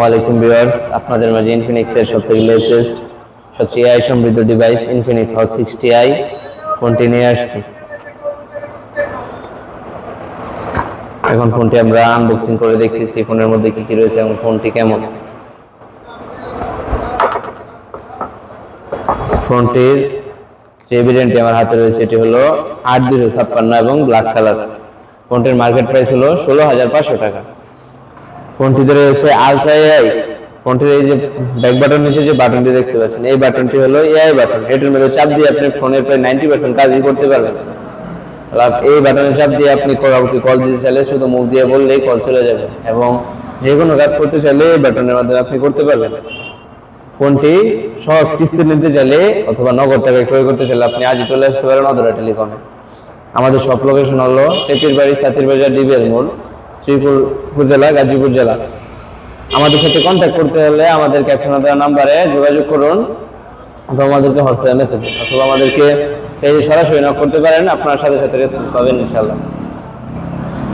ওয়ালাইকুম ভিউয়ার্স, আপনাদের মাঝে ইনফিনিক্স এর সবথেকে লেটেস্ট সবচেয়ে এআই সমৃদ্ধ ডিভাইস ইনফিনিক্স হট 60i ফোনটি নিয়ে আসছি। এখন ফোনটি আমরা আনবক্সিং করে দেখতেছি ফোনের মধ্যে কি কি রয়েছে এবং ফোনটি কেমন। ফোনটির যে ভেরিয়েন্টটি আমার হাতে রয়েছে এটি হলো 8256 এবং ব্ল্যাক কালার। ফোনটির মার্কেট প্রাইস হলো 16,500 টাকা। ফোনটিতে রয়েছে আলট্রা এআই। ফোনটির এই যে ব্যাক বাটন নিচে যে বাটনটি দেখতে পাচ্ছেন এই বাটনটি হলো এআই বাটন। এটার মধ্যে চাপ দিয়ে আপনি ফোনের প্রায় 90% কাজই করতে পারবেন। এই বাটনে চাপ দিয়ে আপনি কাউকে কল দিতে চাইলে শুধু মুখ দিয়ে বললেই কল চলে যাবে এবং যে কোনো কাজ করতে চাইলে এই বাটনের মাধ্যমে আপনি করতে পারবেন। ফোনটি সহজ কিস্তি নিতে চাইলে অথবা নগদ টাকায় ক্রয় করতে চাইলে আপনি আজই চলে আসতে পারেন অধরা টেলিকমে। আমাদের সব লোকেশন হলো টেপির বাড়ি, সাতির বাজার, ডিবিএল মোড়, শ্রীপুর উপজেলা, গাজীপুর জেলা। আমাদের সাথে কন্ট্যাক্ট করতে হলে আমাদের ক্যাপশনে দেওয়া নাম্বারে যোগাযোগ করুন অথবা আমাদেরকে হোয়াটসঅ্যাপে মেসেজ অথবা আমাদেরকে পেজে সরাসরি নক করতে পারেন। আপনার সাথে সাথে রেসপন্স পাবেন ইনশাআল্লাহ।